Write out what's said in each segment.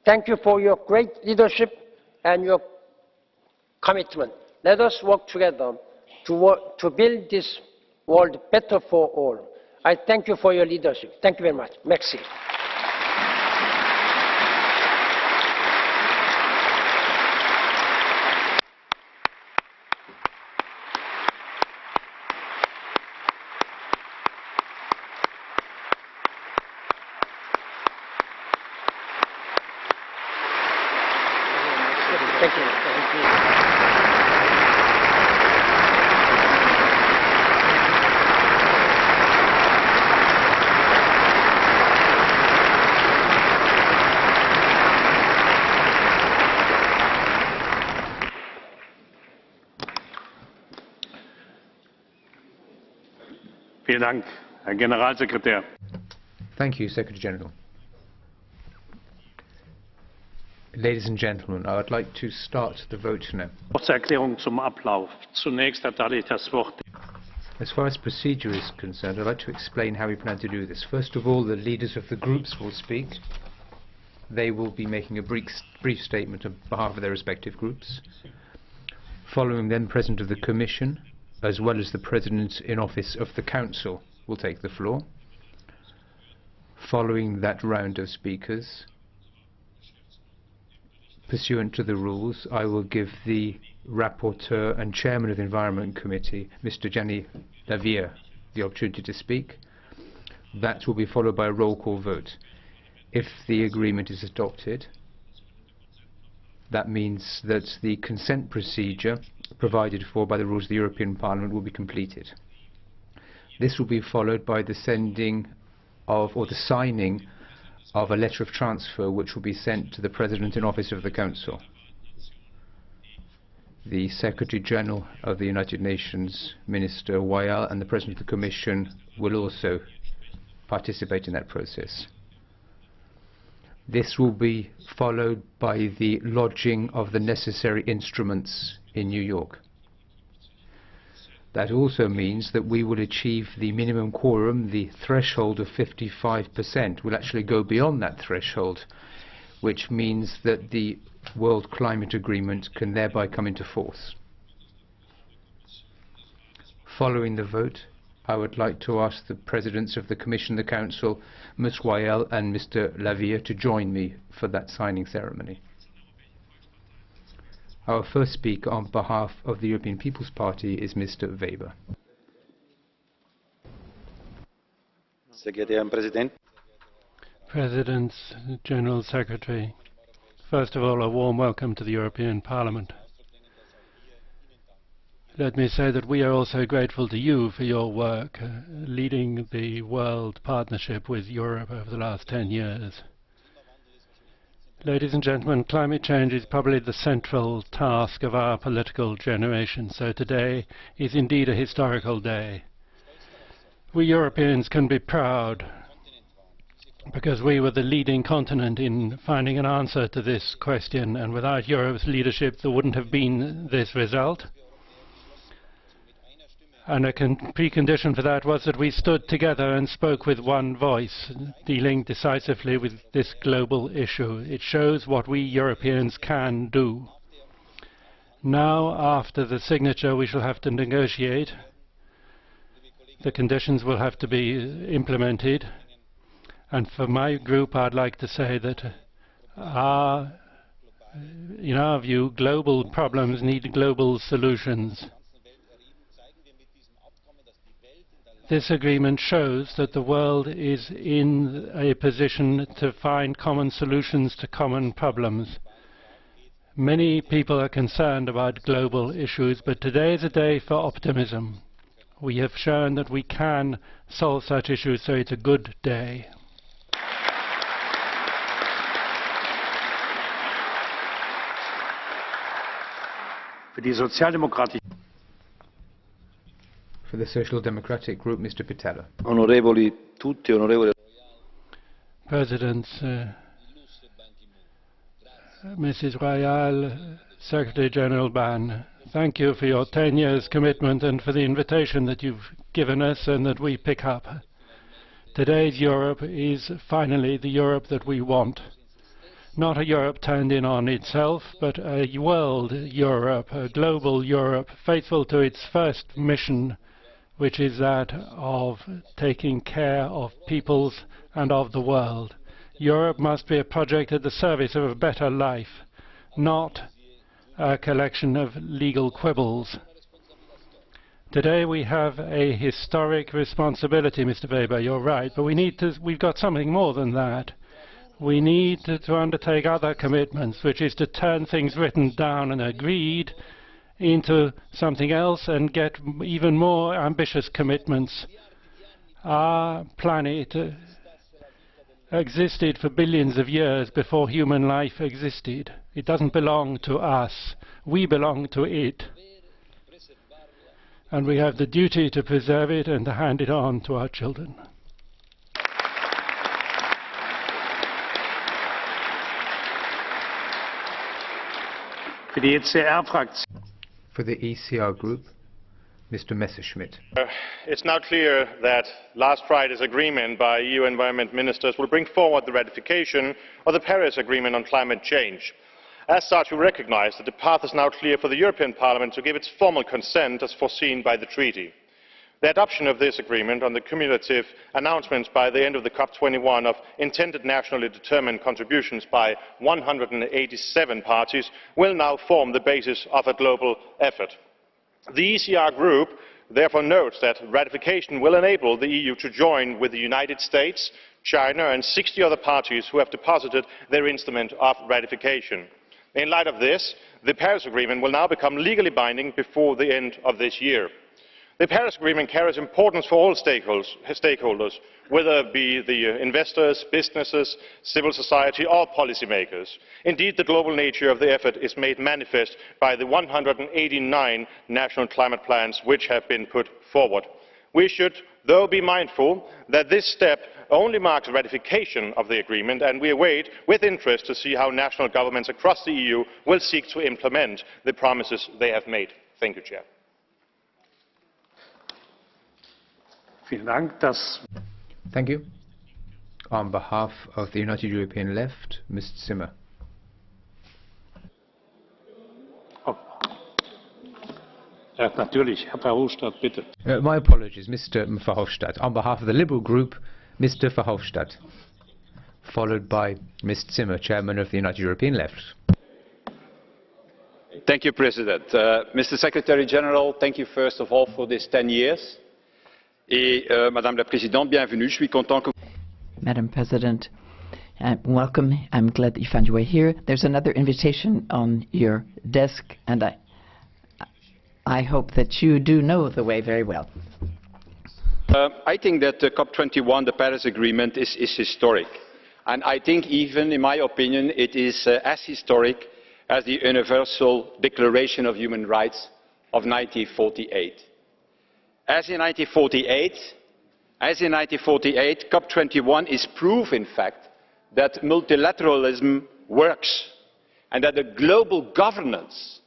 Thank you for your great leadership and your commitment. Let us work together to build this world better for all. I thank you for your leadership. Thank you very much. Merci. Thank you. Thank you. Vielen Dank, Herr Generalsekretär. Thank you, Secretary General. Ladies and gentlemen, I would like to start the vote now. Erklärung zum Ablauf. Zunächst erteile ich das Wort. As far as procedure is concerned, I'd like to explain how we plan to do this. First of all, the leaders of the groups will speak. They will be making a brief statement on behalf of their respective groups. Following them, President of the Commission, as well as the President in Office of the Council, will take the floor. Following that round of speakers, pursuant to the rules, I will give the Rapporteur and Chairman of the Environment Committee, Mr. Gianni PITTELLA, the opportunity to speak. That will be followed by a roll call vote. If the agreement is adopted, that means that the consent procedure provided for by the rules of the European Parliament will be completed. This will be followed by the sending of, or the signing of, a letter of transfer which will be sent to the President in Office of the Council. The Secretary General of the United Nations, Minister Wayal, and the President of the Commission will also participate in that process. This will be followed by the lodging of the necessary instruments in New York. That also means that we will achieve the minimum quorum, the threshold of 55%. We'll actually go beyond that threshold, which means that the World Climate Agreement can thereby come into force. Following the vote, I would like to ask the Presidents of the Commission, the Council, Ms. Wayal and Mr. Lavia, to join me for that signing ceremony. Our first speaker on behalf of the European People's Party is Mr. Weber. President, General Secretary, first of all, a warm welcome to the European Parliament. Let me say that we are also grateful to you for your work leading the world partnership with Europe over the last 10 years. Ladies and gentlemen, climate change is probably the central task of our political generation, so today is indeed a historical day. We Europeans can be proud because we were the leading continent in finding an answer to this question, and without Europe's leadership there wouldn't have been this result. And a precondition for that was that we stood together and spoke with one voice, dealing decisively with this global issue. It shows what we Europeans can do. Now, after the signature, we shall have to negotiate. The conditions will have to be implemented. And for my group, I'd like to say that in our view, global problems need global solutions. This agreement shows that the world is in a position to find common solutions to common problems. Many people are concerned about global issues, but today is a day for optimism. We have shown that we can solve such issues, so it's a good day. For the Social Democratic Group, Mr. PITTELLA. Onorevoli tutti, onorevoli. President, Mrs. Royal, Secretary General Ban, thank you for your 10 years commitment and for the invitation that you've given us and that we pick up. Today's Europe is finally the Europe that we want. not a Europe turned in on itself, but a world Europe, a global Europe, faithful to its first mission, which is that of taking care of peoples and of the world. Europe must be a project at the service of a better life, not a collection of legal quibbles. Today we have a historic responsibility, Mr. Weber, you're right, but we've got something more than that. We need to undertake other commitments, which is to turn things written down and agreed into something else and get even more ambitious commitments. Our planet existed for billions of years before human life existed. It doesn't belong to us. We belong to it. And we have the duty to preserve it and to hand it on to our children. Für die ECR-Fraktion. For the ECR Group, Mr. Messerschmidt. It's now clear that last Friday's agreement by EU environment ministers will bring forward the ratification of the Paris Agreement on climate change. As such, we recognise that the path is now clear for the European Parliament to give its formal consent as foreseen by the treaty. The adoption of this agreement on the cumulative announcements by the end of the COP21 of intended nationally determined contributions by 187 parties will now form the basis of a global effort. The ECR Group therefore notes that ratification will enable the EU to join with the United States, China and 60 other parties who have deposited their instrument of ratification. In light of this, the Paris Agreement will now become legally binding before the end of this year. The Paris Agreement carries importance for all stakeholders, whether it be the investors, businesses, civil society or policymakers. Indeed, the global nature of the effort is made manifest by the 189 national climate plans which have been put forward. We should, though, be mindful that this step only marks ratification of the agreement, and we await with interest to see how national governments across the EU will seek to implement the promises they have made. Thank you, Chair. Thank you. On behalf of the United European Left, Ms. Zimmer. Natürlich, Herr Verhofstadt, bitte. My apologies, Mr. Verhofstadt. On behalf of the Liberal Group, Mr. Verhofstadt, followed by Ms. Zimmer, Chairman of the United European Left. Thank you, President. Mr. Secretary General, thank you first of all for this 10 years. Et Madame la Présidente, bienvenue. Je suis content que... Madam President, welcome. I'm glad that you found your way here. There's another invitation on your desk, and I hope that you do know the way very well. I think that the COP21, the Paris Agreement, is historic. And I think even, in my opinion, it is as historic as the Universal Declaration of Human Rights of 1948. As in 1948, COP21 is proof, in fact, that multilateralism works and that the global governance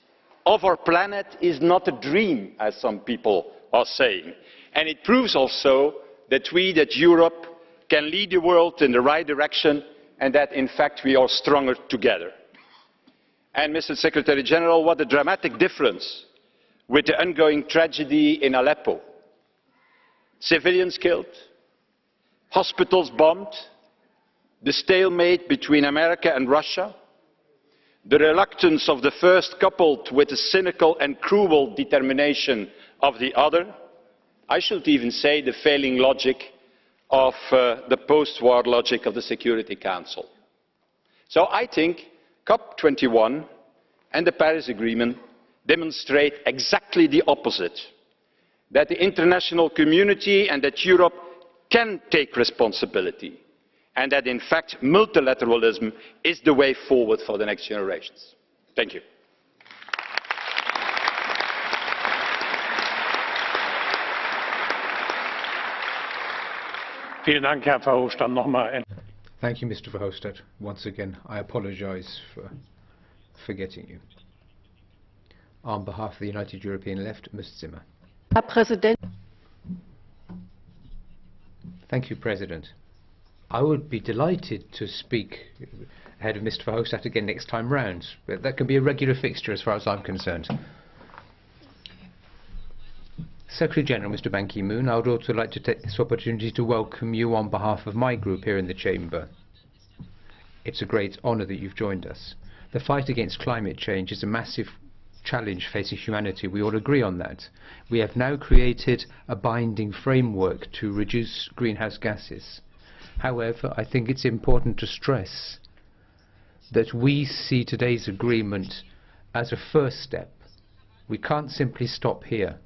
of our planet is not a dream, as some people are saying. And it proves also that Europe, can lead the world in the right direction and that, in fact, we are stronger together. And, Mr. Secretary General, what a dramatic difference with the ongoing tragedy in Aleppo. Civilians killed, hospitals bombed, the stalemate between America and Russia, the reluctance of the first coupled with the cynical and cruel determination of the other. I should even say the failing logic of the post-war logic of the Security Council. So I think COP21 and the Paris Agreement demonstrate exactly the opposite, that the international community and that Europe can take responsibility, and that in fact multilateralism is the way forward for the next generations. Thank you. Thank you, Mr. Verhofstadt. Once again, I apologize for forgetting you. On behalf of the United European Left, Ms. Zimmer. Thank you, President. I would be delighted to speak ahead of Mr. Verhofstadt again next time round. But that can be a regular fixture as far as I'm concerned. Secretary General, Mr. Ban Ki-moon, I would also like to take this opportunity to welcome you on behalf of my group here in the Chamber. It's a great honour that you've joined us. The fight against climate change is a massive challenge facing humanity. We all agree on that. We have now created a binding framework to reduce greenhouse gases. However, I think it's important to stress that we see today's agreement as a first step. We can't simply stop here.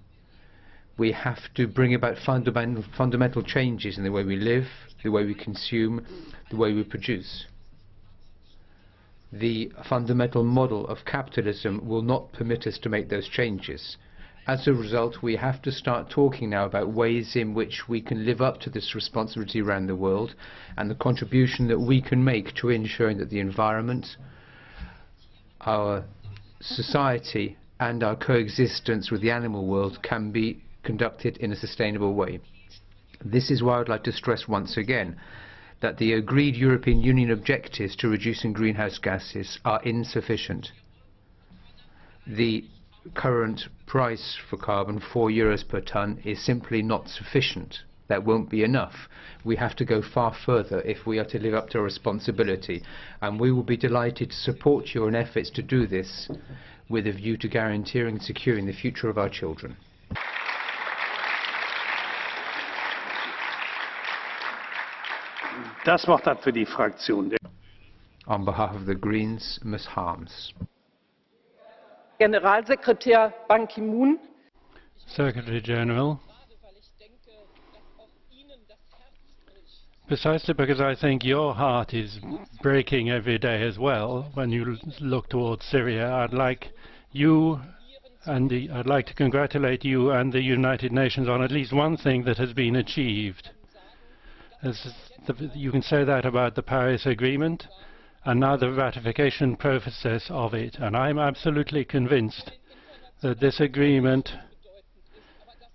We have to bring about fundamental changes in the way we live, the way we consume, the way we produce. The fundamental model of capitalism will not permit us to make those changes. As a result, we have to start talking now about ways in which we can live up to this responsibility around the world and the contribution that we can make to ensuring that the environment, our society and our coexistence with the animal world can be conducted in a sustainable way. This is why I would like to stress once again that the agreed European Union objectives to reducing greenhouse gases are insufficient. The current price for carbon, €4 per tonne, is simply not sufficient. That won't be enough. We have to go far further if we are to live up to our responsibility, and we will be delighted to support you in efforts to do this with a view to guaranteeing and securing the future of our children. Das Wort hat für die Fraktion. On behalf of the Greens, Ms. Harms. Generalsekretär Ban Ki-moon. Secretary General, precisely because I think your heart is breaking every day as well when you look towards Syria, I'd like to congratulate you and the United Nations on at least one thing that has been achieved. You can say that about the Paris Agreement and now the ratification process of it. And I'm absolutely convinced that this agreement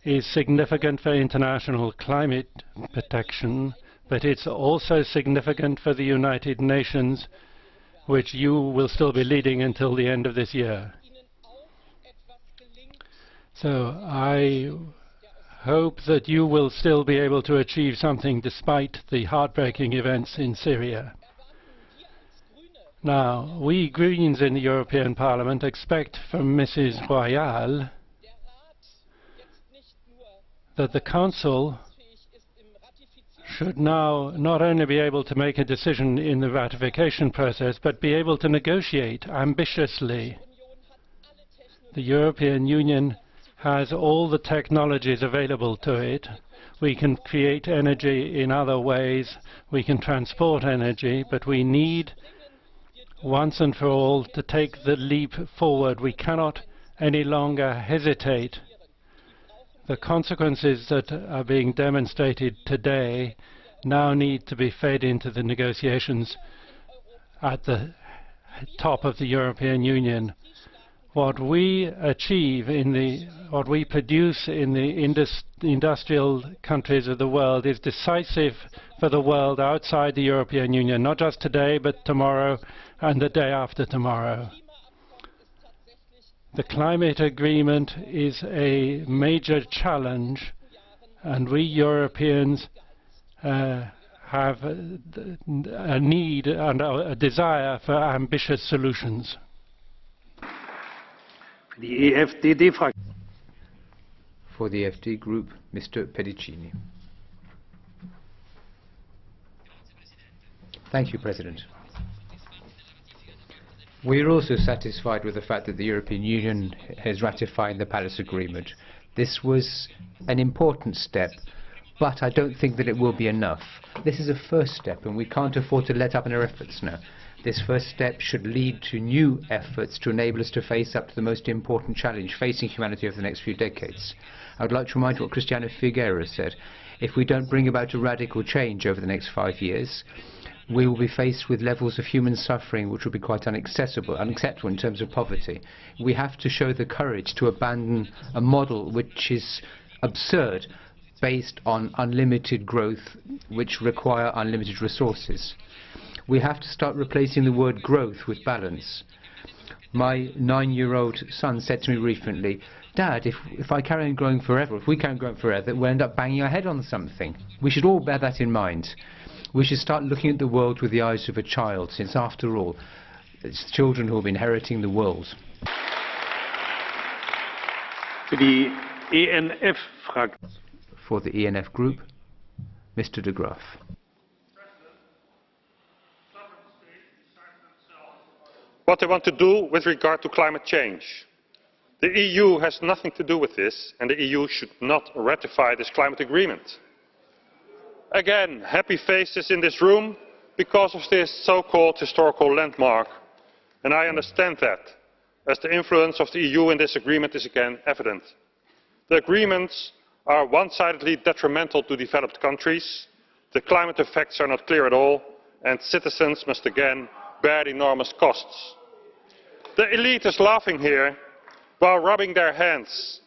is significant for international climate protection, but it's also significant for the United Nations, which you will still be leading until the end of this year. So I hope that you will still be able to achieve something despite the heartbreaking events in Syria. Now, we Greens in the European Parliament expect from Mrs. Royal that the Council should now not only be able to make a decision in the ratification process, but be able to negotiate ambitiously. The European Union has all the technologies available to it. We can create energy in other ways. We can transport energy, but we need, once and for all, to take the leap forward. We cannot any longer hesitate. The consequences that are being demonstrated today now need to be fed into the negotiations at the top of the European Union. What we achieve what we produce in the industrial countries of the world is decisive for the world outside the European Union, not just today, but tomorrow and the day after tomorrow. The climate agreement is a major challenge, and we Europeans have a need and a desire for ambitious solutions. For the FD Group, Mr. Pedicini. Thank you, President. We are also satisfied with the fact that the European Union has ratified the Paris Agreement. This was an important step, but I don't think that it will be enough. This is a first step, and we can't afford to let up in our efforts now. This first step should lead to new efforts to enable us to face up to the most important challenge facing humanity over the next few decades. I would like to remind what Christiana Figueres said. If we don't bring about a radical change over the next 5 years, we will be faced with levels of human suffering which will be quite unacceptable in terms of poverty. We have to show the courage to abandon a model which is absurd, based on unlimited growth, which require unlimited resources. We have to start replacing the word growth with balance. My 9-year-old son said to me recently, "Dad, if I carry on growing forever, if we carry on growing forever, we'll end up banging our head on something." We should all bear that in mind. We should start looking at the world with the eyes of a child, since after all, it's children who will be inheriting the world. For the ENF group, Mr. de GRAAFF. What they want to do with regard to climate change. The EU has nothing to do with this, and the EU should not ratify this climate agreement. Again, happy faces in this room because of this so-called historical landmark, and I understand that, as the influence of the EU in this agreement is again evident. The agreements are one-sidedly detrimental to developed countries, the climate effects are not clear at all, and citizens must again bear enormous costs. The elite is laughing here while rubbing their hands.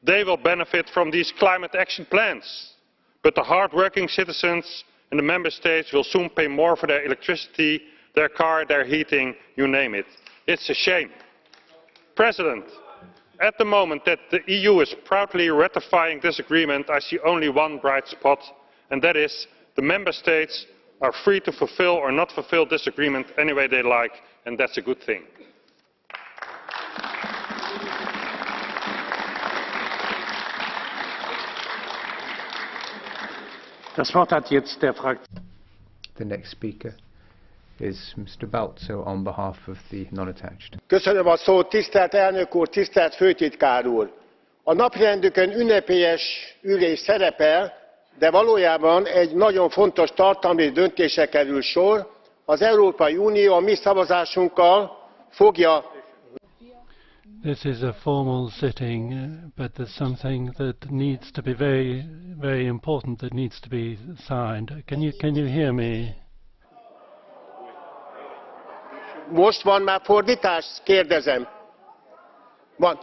They will benefit from these climate action plans, but the hard-working citizens in the member states will soon pay more for their electricity, their car, their heating, you name it. It's a shame. President, at the moment that the EU is proudly ratifying this agreement, I see only one bright spot, and that is the member states are free to fulfill or not fulfill this agreement any way they like, and that's a good thing. The next speaker is Mr. BALCZÓ on behalf of the non-attached. Köszönöm a szót, tisztelt elnök úr, tisztelt főtitkár úr! A napirendükön ünnepélyes ülés szerepel, de valójában egy nagyon fontos tartalmi döntésre kerül sor. Az Európai Unió a mi szavazásunkkal fogja. This is a formal sitting, but there's something that needs to be very, very important that needs to be signed. Can you hear me? Most van már fordítás? Kérdezem. Van.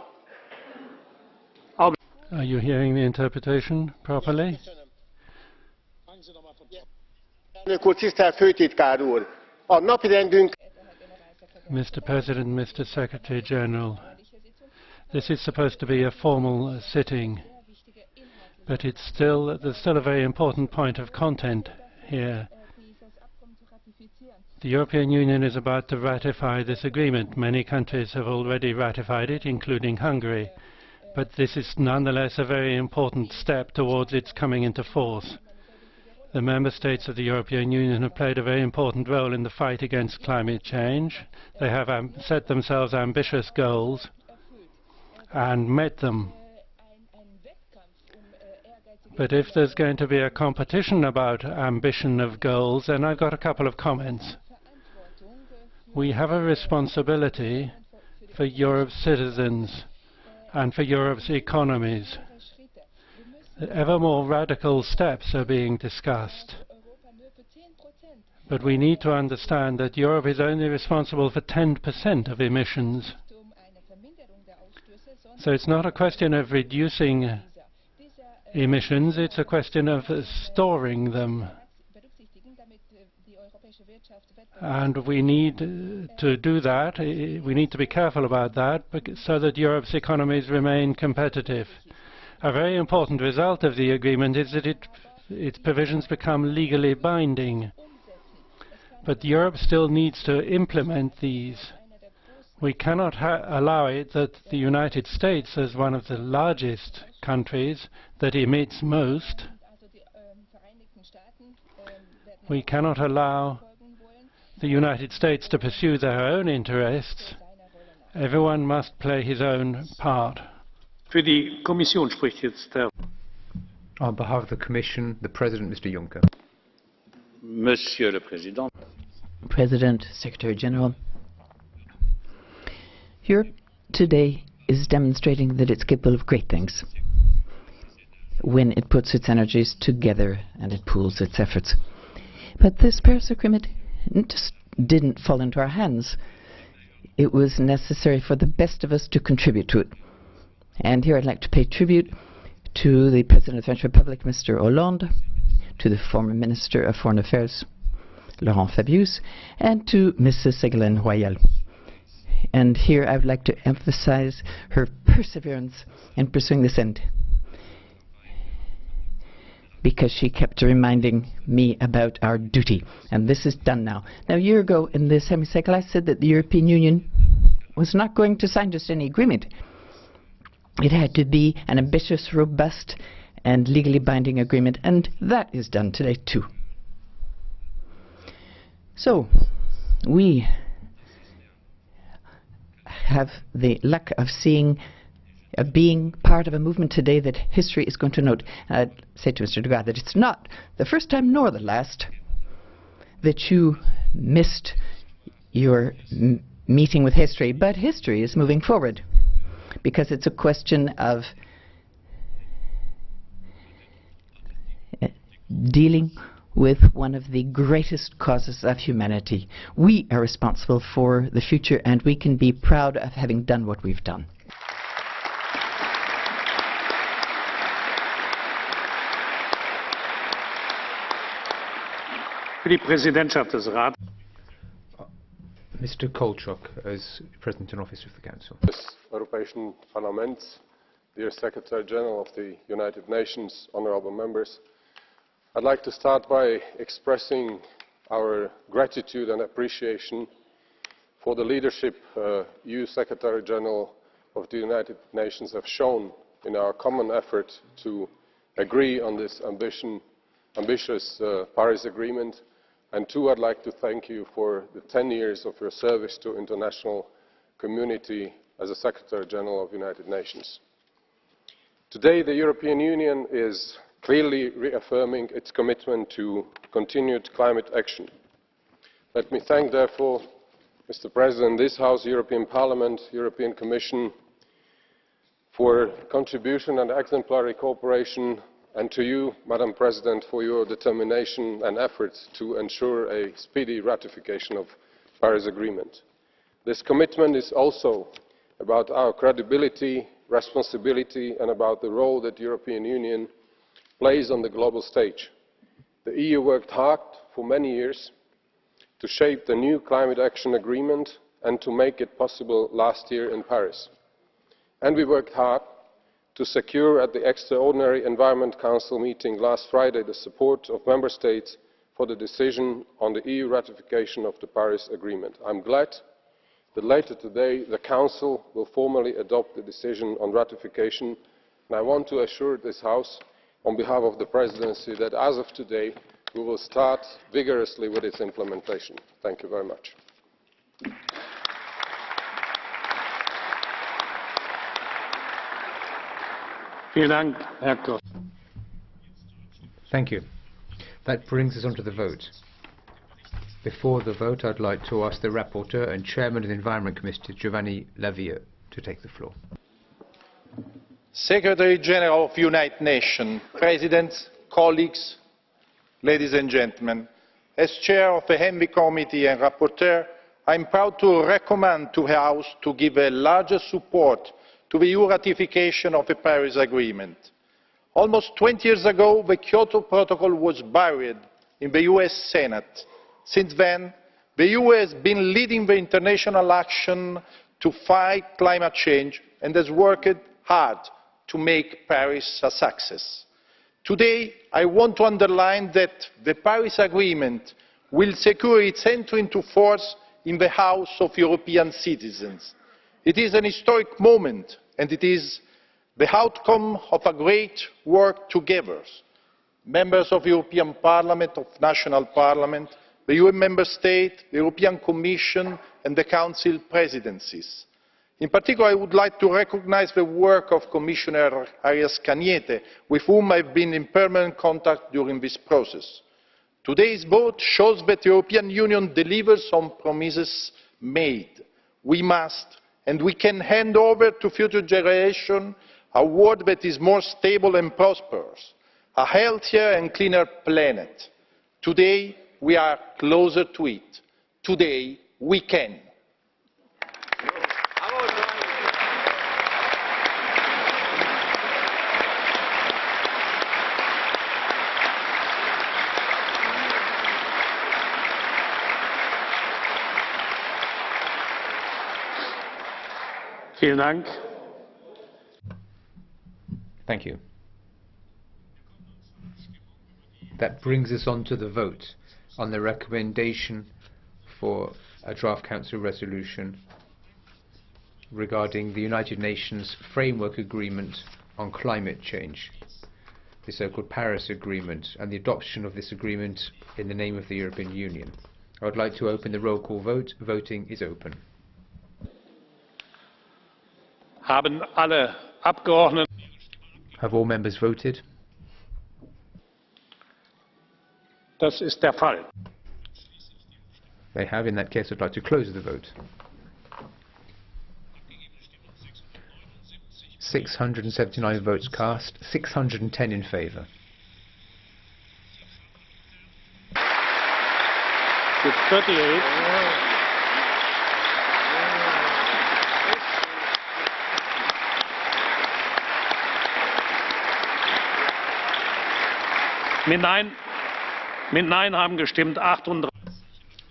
Are you hearing the interpretation properly? Elnök úr, tisztelt főtitkár úr! A napirendünk. Mr. President, Mr. Secretary General, this is supposed to be a formal sitting, but there's still a very important point of content here. The European Union is about to ratify this agreement. Many countries have already ratified it, including Hungary, but this is nonetheless a very important step towards its coming into force. The member states of the European Union have played a very important role in the fight against climate change. They have set themselves ambitious goals and met them. But if there's going to be a competition about ambition of goals, then I've got a couple of comments. We have a responsibility for Europe's citizens and for Europe's economies. Ever more radical steps are being discussed. But we need to understand that Europe is only responsible for 10% of emissions. So it's not a question of reducing emissions, it's a question of storing them. And we need to do that, we need to be careful about that, so that Europe's economies remain competitive. A very important result of the agreement is that its provisions become legally binding. But Europe still needs to implement these. We cannot allow it that the United States, as one of the largest countries that emits most, we cannot allow the United States to pursue their own interests. Everyone must play his own part. On behalf of the Commission, the President, Mr. Juncker. Monsieur le Président. President, Secretary General, Europe today is demonstrating that it's capable of great things when it puts its energies together and it pools its efforts. But this Paris Agreement just didn't fall into our hands. It was necessary for the best of us to contribute to it. And here I'd like to pay tribute to the President of the French Republic, Mr. Hollande, to the former Minister of Foreign Affairs, Laurent Fabius, and to Mrs. Ségolène Royal. And here I would like to emphasize her perseverance in pursuing this end, because she kept reminding me about our duty. And this is done now. Now, a year ago in this hemicycle, I said that the European Union was not going to sign just any agreement. It had to be an ambitious, robust, and legally binding agreement, and that is done today too. So, we have the luck of being part of a movement today that history is going to note. I'd say to Mr. de GRAAFF that it's not the first time nor the last that you missed your meeting with history, but history is moving forward because it's a question of dealing with one of the greatest causes of humanity. We are responsible for the future, and we can be proud of having done what we've done. Für die Präsidentschaft des Rates. Mr. Kolchak, as President in Office of the Council. European Parliament, dear Secretary General of the United Nations, honourable members, I'd like to start by expressing our gratitude and appreciation for the leadership you, Secretary General of the United Nations, have shown in our common effort to agree on this ambitious Paris Agreement. And too, I'd like to thank you for the 10 years of your service to the international community as a Secretary General of the United Nations. Today, the European Union is clearly reaffirming its commitment to continued climate action. Let me thank, therefore, Mr. President, this House, European Parliament, European Commission, for contribution and exemplary cooperation, and to you, Madam President, for your determination and efforts to ensure a speedy ratification of the Paris Agreement. This commitment is also about our credibility, responsibility, and about the role that the European Union plays on the global stage. The EU worked hard for many years to shape the new climate action agreement and to make it possible last year in Paris. And we worked hard to secure at the Extraordinary Environment Council meeting last Friday the support of Member States for the decision on the EU ratification of the Paris Agreement. I am glad that later today the Council will formally adopt the decision on ratification, and I want to assure this House, on behalf of the Presidency, that as of today we will start vigorously with its implementation. Thank you very much. Thank you. That brings us on to the vote. Before the vote, I'd like to ask the Rapporteur and Chairman of the Environment Committee, Gianni PITTELLA, to take the floor. Secretary General of the United Nations, Presidents, colleagues, ladies and gentlemen, as Chair of the ENVI Committee and Rapporteur, I am proud to recommend to the House to give a larger support to the EU ratification of the Paris Agreement. Almost 20 years ago, the Kyoto Protocol was buried in the US Senate. Since then, the EU has been leading the international action to fight climate change and has worked hard to make Paris a success. Today, I want to underline that the Paris Agreement will secure its entry into force in the House of European citizens. It is an historic moment, and it is the outcome of a great work together. Members of the European Parliament, of national parliament, the UN member state, the European Commission and the Council presidencies. In particular, I would like to recognise the work of Commissioner Arias Cañete, with whom I have been in permanent contact during this process. Today's vote shows that the European Union delivers on promises made. We must and we can hand over to future generations a world that is more stable and prosperous, a healthier and cleaner planet. Today we are closer to it. Today we can. Vielen Dank. Thank you. That brings us on to the vote on the recommendation for a draft Council resolution regarding the United Nations Framework Agreement on Climate Change, the so-called Paris Agreement, and the adoption of this agreement in the name of the European Union. I would like to open the roll call vote. Voting is open. Haben alle Abgeordneten Have all members voted? Das ist der Fall. They have. In that case, I'd like to close the vote. 679 votes cast, 610 in favour. With 38. Mit Nein haben gestimmt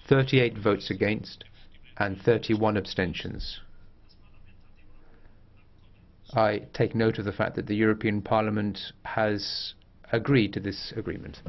38 votes against and 31 abstentions. I take note of the fact that the European Parliament has agreed to this agreement.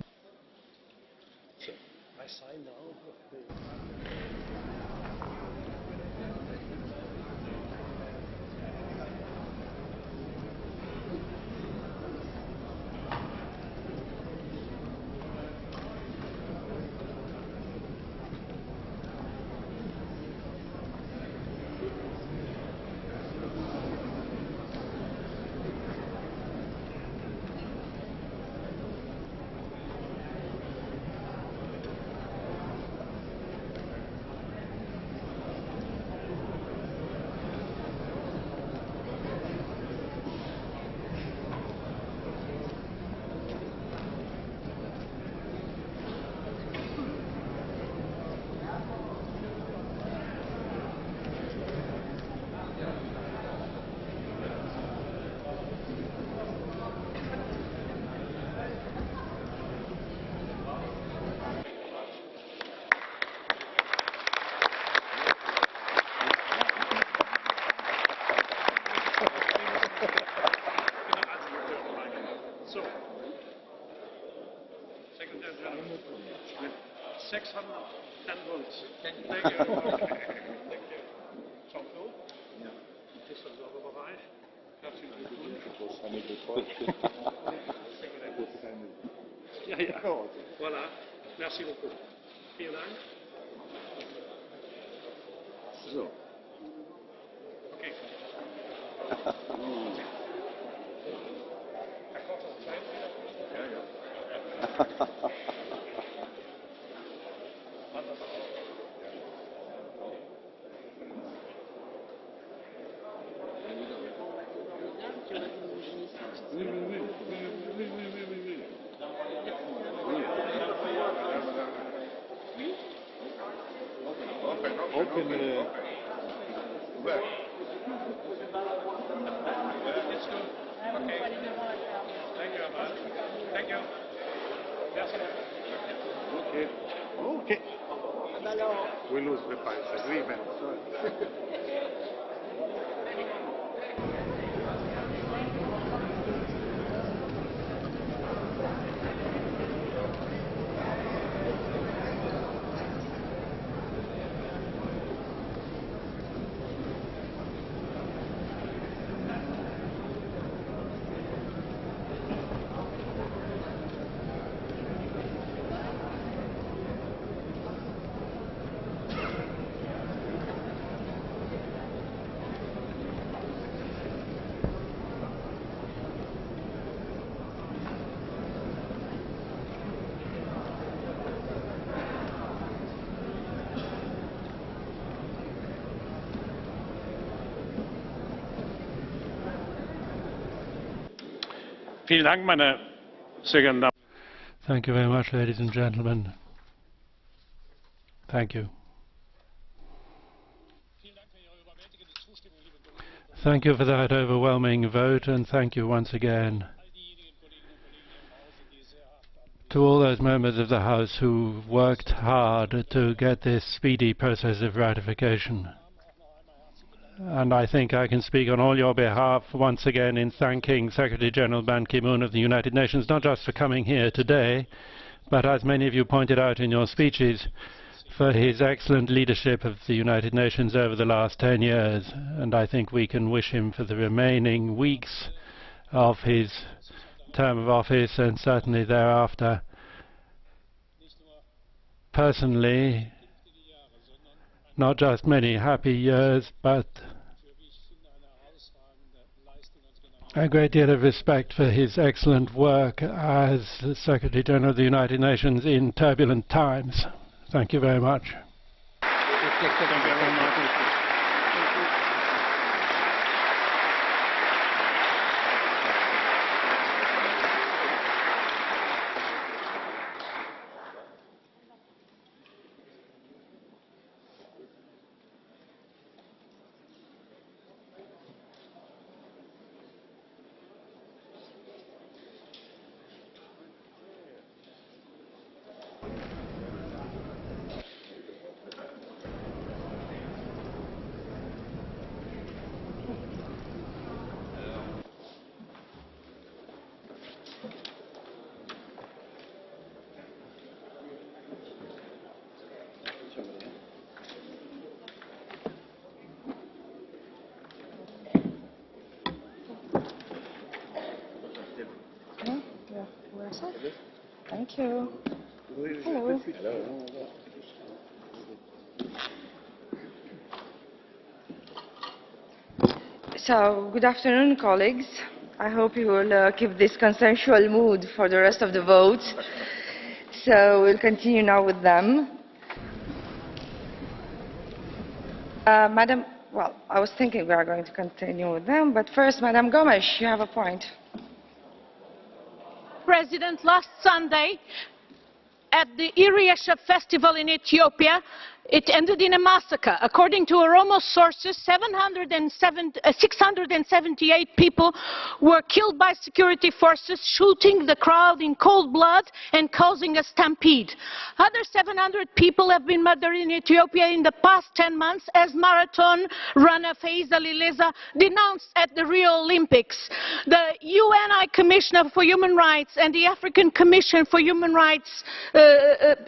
Thank you. Jean-Claude? Ja. Ist das sauber Bereich? Herzlichen Glückwunsch. Ja, ja. Voilà. Merci beaucoup. Vielen Dank. So. Okay. Herr Koch, noch Zeit? Ja, ja. We lose the Paris Agreement. Vielen Dank, meine sehr geehrten Damen. Thank you very much, ladies and gentlemen. Thank you. Thank you for that overwhelming vote, and thank you once again to all those members of the House who worked hard to get this speedy process of ratification. And I think I can speak on all your behalf once again in thanking Secretary General Ban Ki-moon of the United Nations, not just for coming here today, but as many of you pointed out in your speeches, for his excellent leadership of the United Nations over the last 10 years. And I think we can wish him for the remaining weeks of his term of office and certainly thereafter. Personally, not just many happy years, but a great deal of respect for his excellent work as Secretary General of the United Nations in turbulent times. Thank you very much. Thank you very much. Thank you. Hello. So, good afternoon, colleagues. I hope you will keep this consensual mood for the rest of the votes. So, we'll continue now with them. Madam, well, I was thinking we are going to continue with them, but first, Madam Gomes, you have a point. President, last Sunday at the Iriesha festival in Ethiopia, it ended in a massacre. According to Oromo sources, 678 people were killed by security forces, shooting the crowd in cold blood and causing a stampede. Other 700 people have been murdered in Ethiopia in the past 10 months, as marathon runner Faiza Lileza denounced at the Rio Olympics. The UN High Commissioner for Human Rights and the African Commission for Human Rights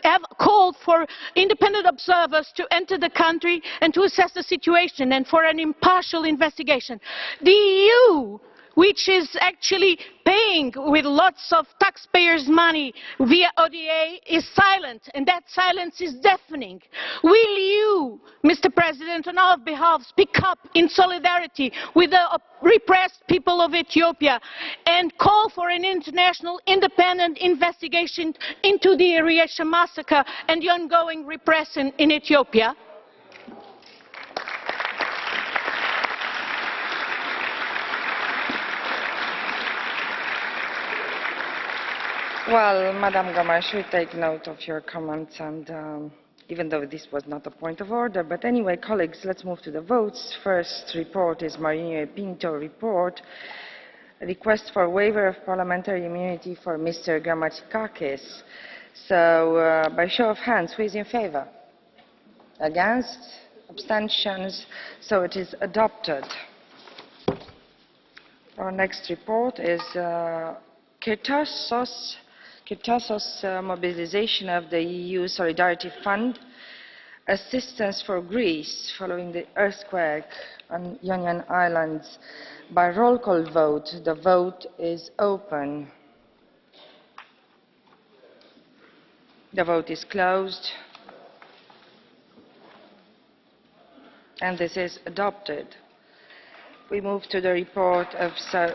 have called for independent observers to enter the country and to assess the situation and for an impartial investigation. The EU, which is actually paying with lots of taxpayers' money via ODA, is silent, and that silence is deafening. Will you, Mr. President, on our behalf, speak up in solidarity with the repressed people of Ethiopia and call for an international independent investigation into the Iriesha massacre and the ongoing repression in Ethiopia? Well, Madam Gomes, we take note of your comments, and even though this was not a point of order, but anyway, colleagues, let's move to the votes. First report is Marinho Pinto report, a request for waiver of parliamentary immunity for Mr. Grammatikakis. So, by show of hands, who is in favor? Against? Abstentions? So it is adopted. Our next report is Kyrtsos mobilization of the EU Solidarity Fund, assistance for Greece following the earthquake on Ionian Islands. By roll call vote, the vote is open. The vote is closed. And this is adopted. We move to the report of the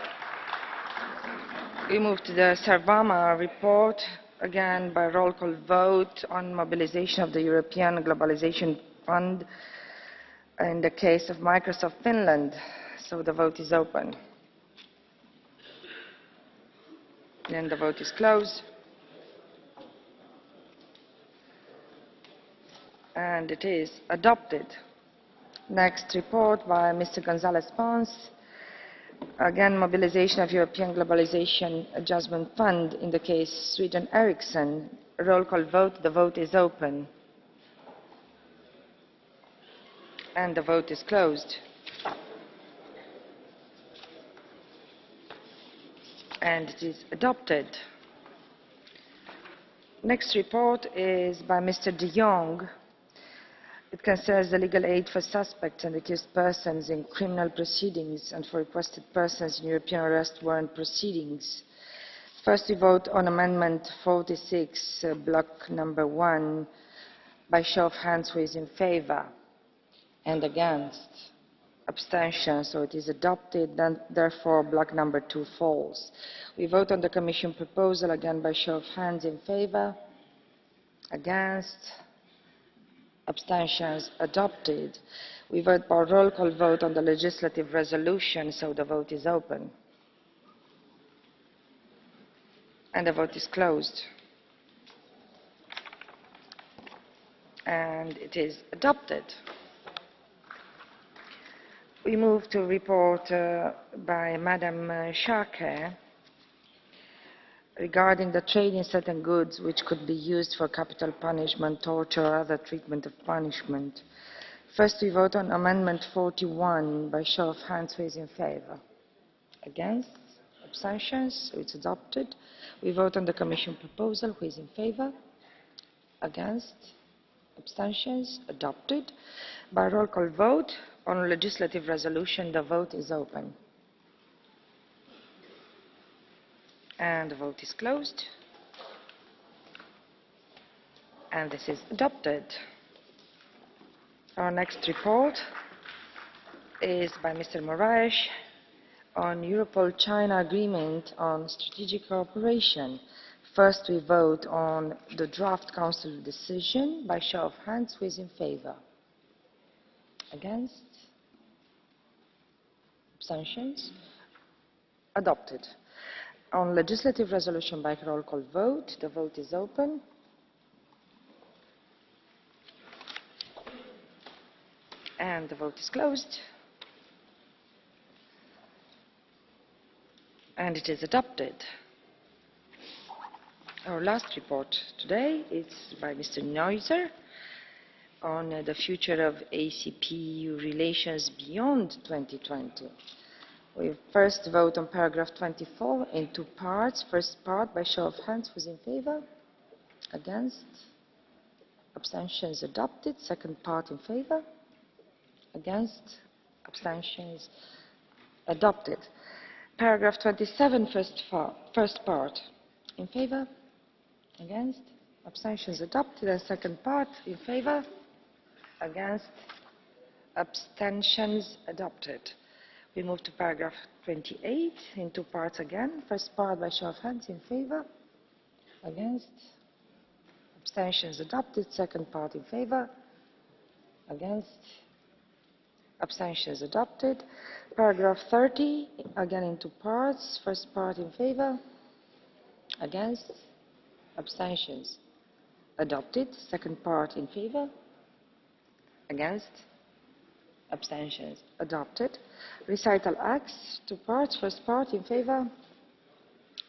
Sarvamaa report, again by roll call vote on mobilization of the European Globalization Fund in the case of Microsoft Finland. So the vote is open. And the vote is closed. And it is adopted. Next report by Mr. González Pons. Again, mobilization of European Globalization Adjustment Fund in the case Sweden Ericsson. Roll call vote. The vote is open. And the vote is closed. and it is adopted. Next report is by Mr. de Jong. It concerns the legal aid for suspects and accused persons in criminal proceedings and for requested persons in European arrest warrant proceedings. First we vote on Amendment 46, block number 1, by show of hands. Who is in favour? And against? Abstention, so it is adopted. Then, therefore, block number 2 falls. We vote on the Commission proposal, again by show of hands. In favour? Against? Abstentions, adopted. We vote by roll call vote on the legislative resolution, so the vote is open. And the vote is closed. And it is adopted. We move to a report by Madam Schaake regarding the trade in certain goods which could be used for capital punishment, torture, or other treatment of punishment. First, we vote on Amendment 41 by show of hands. Who is in favour? Against? Abstentions? So it's adopted. We vote on the Commission proposal. Who is in favour? Against? Abstentions? Adopted. By roll call vote on legislative resolution, the vote is open. And the vote is closed. And this is adopted. Our next report is by Mr. Moraes on Europol-China agreement on strategic cooperation. First, we vote on the draft Council decision by show of hands. Who is in favour? Against? Abstentions? Adopted. On legislative resolution by roll call vote, the vote is open. And the vote is closed. And it is adopted. Our last report today is by Mr. Neuser on the future of ACP-EU relations beyond 2020. We first vote on paragraph 24 in 2 parts. First part by show of hands. Who is in favour? Against? Abstentions? Adopted. Second part in favour? Against? Abstentions? Adopted. Paragraph 27, first part. In favour? Against? Abstentions? Adopted. And second part in favour? Against? Abstentions? Adopted. We move to paragraph 28 in 2 parts again. First part by show of hands. In favour? Against? Abstentions? Adopted. Second part in favour? Against? Abstentions? Adopted. Paragraph 30, again in 2 parts. First part in favour? Against? Abstentions? Adopted. Second part in favour? Against? Abstentions? Adopted. Recital Acts, 2 parts. First part in favour?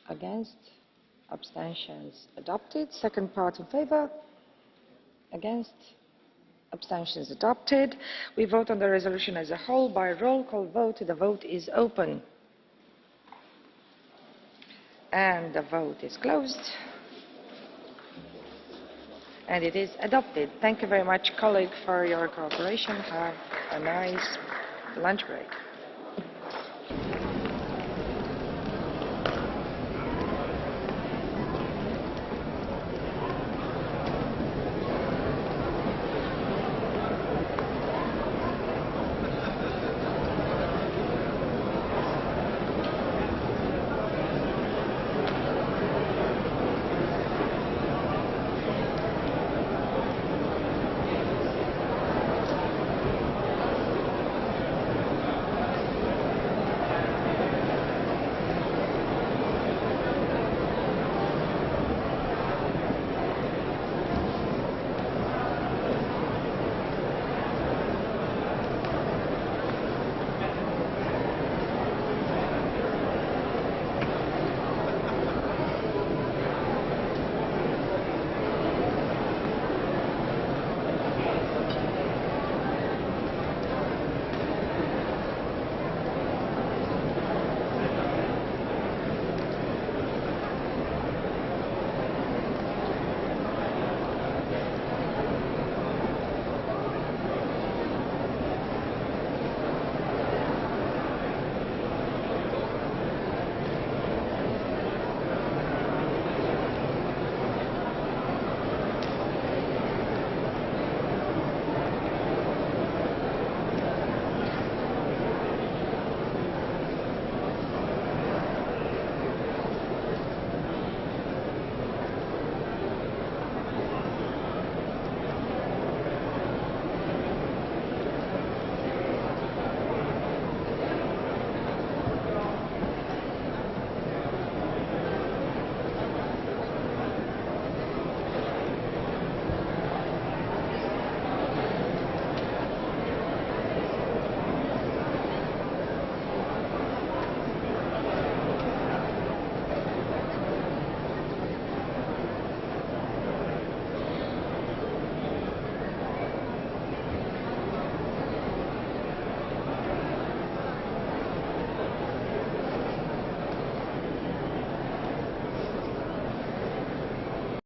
Against? Abstentions? Adopted. Second part in favour? Against? Abstentions? Adopted. We vote on the resolution as a whole by roll call vote. The vote is open. And the vote is closed. And it is adopted. Thank you very much, colleague, for your cooperation. Have a nice lunch break.